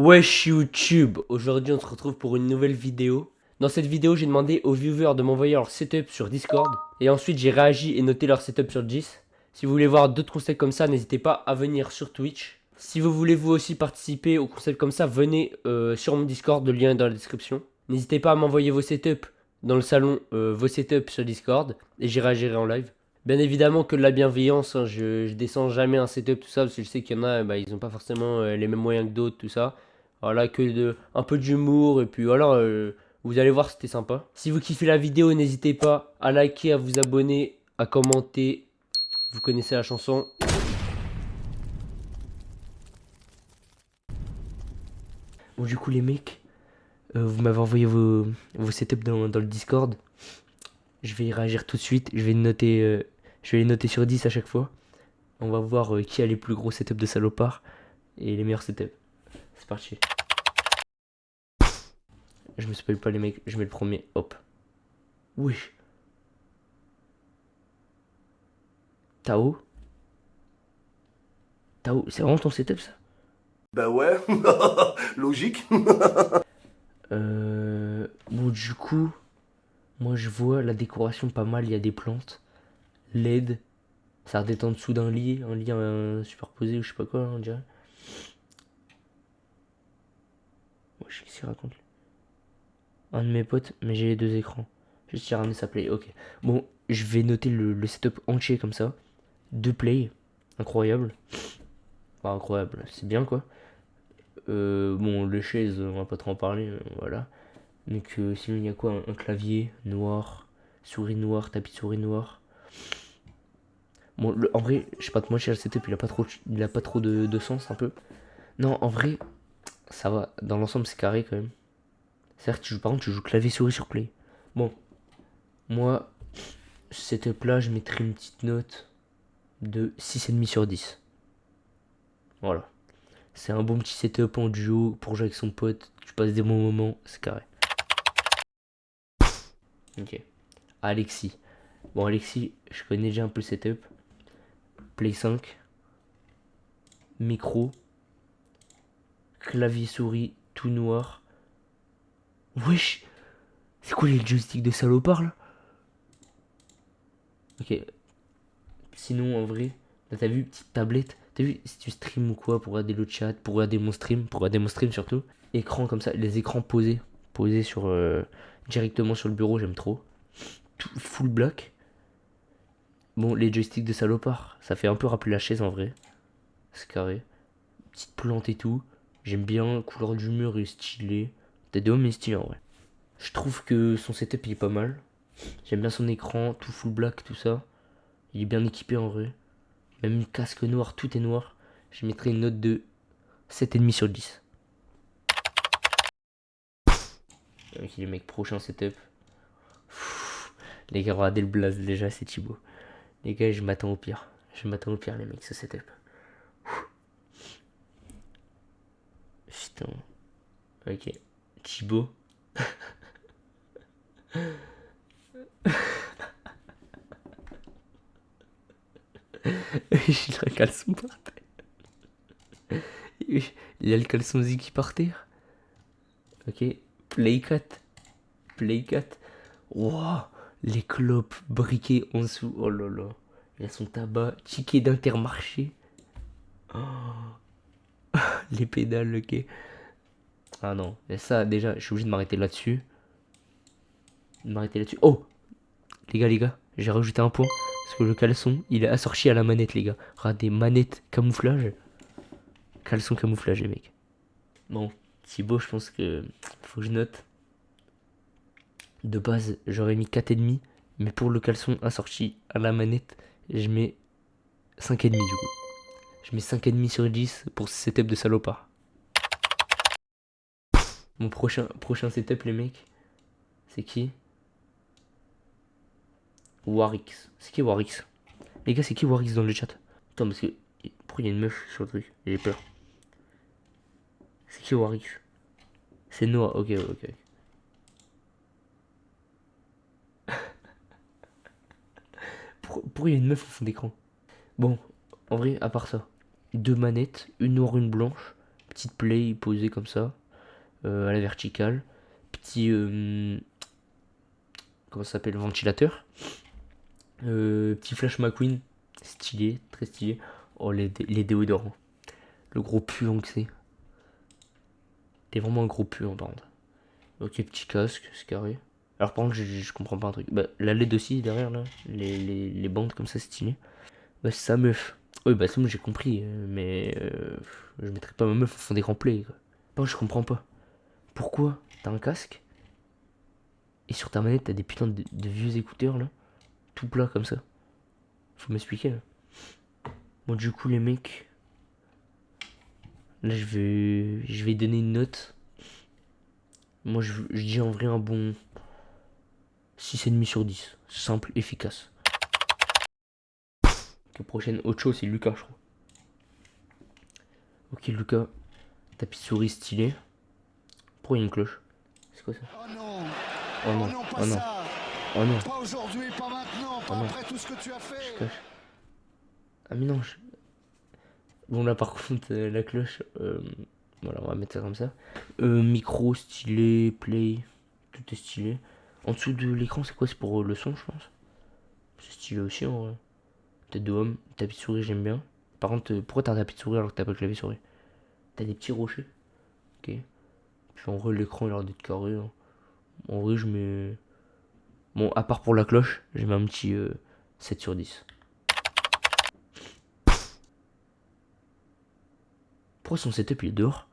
Wesh YouTube, aujourd'hui on se retrouve pour une nouvelle vidéo. Dans cette vidéo j'ai demandé aux viewers de m'envoyer leur setup sur Discord. Et ensuite j'ai réagi et noté leur setup sur Gis. Si vous voulez voir d'autres concepts comme ça, n'hésitez pas à venir sur Twitch. Si vous voulez vous aussi participer aux concepts comme ça, venez sur mon Discord, le lien est dans la description. N'hésitez pas à m'envoyer vos setups dans le salon, vos setups sur Discord. Et j'y réagirai en live. Bien évidemment que de la bienveillance, hein, je descends jamais un setup, tout ça, parce que je sais qu'il y en a, bah, ils n'ont pas forcément les mêmes moyens que d'autres, tout ça. Voilà, un peu d'humour, et puis voilà, vous allez voir, c'était sympa. Si vous kiffez la vidéo, n'hésitez pas à liker, à vous abonner, à commenter. Vous connaissez la chanson. Bon, du coup, les mecs, vous m'avez envoyé vos setups dans le Discord. Je vais y réagir tout de suite. Je vais les noter sur 10 à chaque fois. On va voir qui a les plus gros setups de salopard et les meilleurs setups. C'est parti. Je me spoil pas les mecs, je mets le premier. Hop. Wesh. Tao. Tao, c'est vraiment ton setup ça? Bah ouais, logique. Bon, du coup, moi je vois la décoration pas mal. Il y a des plantes, LED. Ça redétend en dessous d'un lit, un lit superposé ou je sais pas quoi, on dirait. Moi, je sais ce qu'il raconte. Un de mes potes, mais j'ai les deux écrans. Juste j'ai ramené sa play, ok. Bon, je vais noter le setup entier comme ça. Deux play, incroyable. Enfin, incroyable, c'est bien quoi. Bon, les chaises, on va pas trop en parler, voilà. Donc, sinon, il y a quoi? Un clavier noir, souris noire, tapis de souris noir. Bon, en vrai, je sais pas, moi, chez le setup, il a pas trop de sens, un peu. Non, en vrai, ça va. Dans l'ensemble, c'est carré quand même. C'est-à-dire que par contre, tu joues clavier souris sur Play. Bon, moi, ce setup-là, je mettrais une petite note de 6,5 sur 10. Voilà. C'est un bon petit setup en duo pour jouer avec son pote. Tu passes des bons moments, c'est carré. Ok. Alexis. Bon, Alexis, je connais déjà un peu le setup. Play 5, micro, clavier souris tout noir. Wesh, c'est quoi les joysticks de salopard là? Ok. Sinon, en vrai, là t'as vu, petite tablette. T'as vu, si tu stream ou quoi, pour regarder le chat, pour regarder mon stream surtout. Écran comme ça, les écrans posés sur, directement sur le bureau, j'aime trop. Tout full black. Bon, les joysticks de salopard, ça fait un peu rappeler la chaise en vrai. C'est carré. Petite plante et tout. J'aime bien, couleur du mur est stylée. T'as des hommes mais stylé en vrai. Je trouve que son setup il est pas mal. J'aime bien son écran, tout full black, tout ça. Il est bien équipé en vrai. Même une casque noir, tout est noir. Je mettrais une note de 7,5 sur 10. Ok les mecs, prochain setup. Pfff, les gars, regardez le blaze déjà, c'est Thibaut. Les gars, je m'attends au pire. Je m'attends au pire les mecs, ce setup. Putain. Ok. Thibaut. J'ai le caleçon par terre. Il a le caleçon Ziki par terre. Ok. Playcat. Playcat. Wow. Les clopes briquées en dessous. Oh là là. Il a son tabac. Ticket d'Intermarché. Oh. Les pédales, ok. Ah non. Et ça, déjà, je suis obligé de m'arrêter là-dessus. De m'arrêter là-dessus. Oh. Les gars. J'ai rajouté un point. Parce que le caleçon, il est assorti à la manette, les gars. Regardez, manette camouflage. Caleçon camouflage, les mecs. Bon, Thibaut, je pense que faut que je note. De base, j'aurais mis 4,5. Mais pour le caleçon assorti à la manette, je mets 5,5 du coup. Je mets 5,5 sur 10 pour ce setup de salopard. Mon prochain setup, les mecs, c'est qui? Warix. C'est qui Warix? Les gars, c'est qui Warix dans le chat? Attends, parce que. Pourquoi il y a une meuf sur le truc? J'ai peur. C'est qui Warix? C'est Noah, ok, ok. Pourquoi il y a une meuf au fond d'écran? Bon, en vrai, à part ça, deux manettes, une noire, une blanche, Petite play posée comme ça, à la verticale. Petit, comment ça s'appelle, ventilateur. Petit flash McQueen, stylé, très stylé. Oh, les déodorants. Le gros puant que c'est. T'es vraiment un gros puant, par contre. Ok, petit casque, c'est carré. Alors, par contre, je comprends pas un truc. Bah, la LED aussi, derrière, là. Les bandes comme ça, stylé. Bah, c'est sa meuf. Oui, bah, ça, moi, j'ai compris. Mais je mettrais pas ma meuf au fond d'écran play, quoi. Bon, je comprends pas. Pourquoi t'as un casque et sur ta manette, t'as des putains de vieux écouteurs, là. Tout plat, comme ça. Faut m'expliquer, là. Bon, du coup, les mecs... Là, je vais donner une note. Moi, je dis en vrai un bon 6,5 sur 10. Simple, efficace. La prochaine, autre chose, c'est Lucas, je crois. Ok, Lucas. Ta petite souris stylée. Pourquoi il y a une cloche? C'est quoi ça? Oh non, Oh non, oh non, pas oh non, ça. oh non. Pas aujourd'hui, pas maintenant, pas non. après tout ce que tu as Je fait. cache. Ah mais non, bon là par contre, la cloche, voilà, on va mettre ça comme ça. Micro stylé, play, tout est stylé. En dessous de l'écran, c'est quoi? C'est pour le son, je pense. C'est stylé aussi en vrai. Tête de homme, tapis de souris, j'aime bien. Par contre, pourquoi t'as un tapis de souris alors que t'as pas le clavier souris? T'as des petits rochers. Ok. Puis en vrai, l'écran il a l'air d'être carré, hein. En vrai, je mets. Bon, à part pour la cloche, je mets un petit 7 sur 10. Pourquoi son setup il est dehors?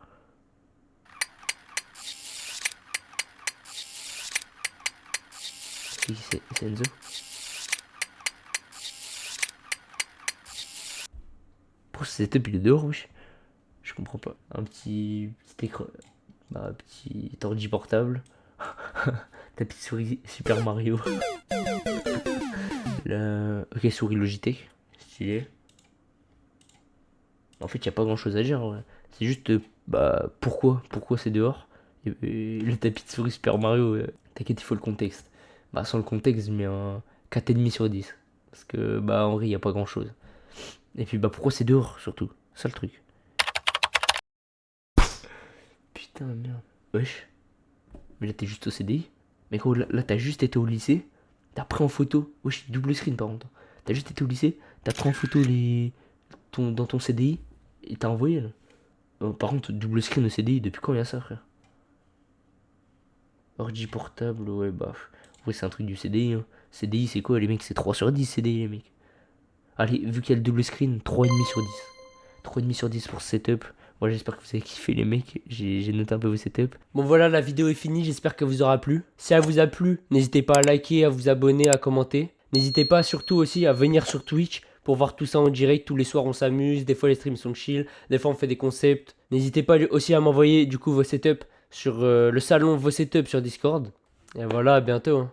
C'est Enzo. Pourquoi ce setup il est dehors, wesh? Je comprends pas. Un petit écran. Bah, petit ordi portable. Ta petite souris Super Mario. Ok, souris Logitech. Stylé. En fait, y a pas grand chose à dire, ouais. C'est juste, bah, pourquoi c'est dehors? Et le tapis de souris Super Mario, t'inquiète, il faut le contexte. Bah, sans le contexte, je mets un 4,5 sur 10. Parce que, bah, en vrai, y a pas grand chose. Et puis, bah, pourquoi c'est dehors, surtout? Ça le truc. Putain, merde. Wesh. Mais là, t'es juste au CDI. Mais gros, là t'as juste été au lycée. T'as pris en photo. Wesh, double screen par contre. T'as juste été au lycée. T'as pris en photo dans ton CDI. Et t'as envoyé là. Par contre, double screen au CDI, depuis quand il y a ça, frère? Ordi portable, ouais, bah. Ouais, c'est un truc du CDI, hein. CDI, c'est quoi, les mecs? C'est 3 sur 10, CDI, les mecs. Allez, vu qu'il y a le double screen, 3,5 sur 10. 3,5 sur 10 pour ce setup. Moi, j'espère que vous avez kiffé, les mecs. J'ai noté un peu vos setups. Bon, voilà, la vidéo est finie. J'espère qu'elle vous aura plu. Si elle vous a plu, n'hésitez pas à liker, à vous abonner, à commenter. N'hésitez pas surtout aussi à venir sur Twitch pour voir tout ça en direct. Tous les soirs, on s'amuse. Des fois, les streams sont chill. Des fois, on fait des concepts. N'hésitez pas aussi à m'envoyer du coup vos setups sur le salon, vos setups sur Discord. Et voilà, à bientôt, hein.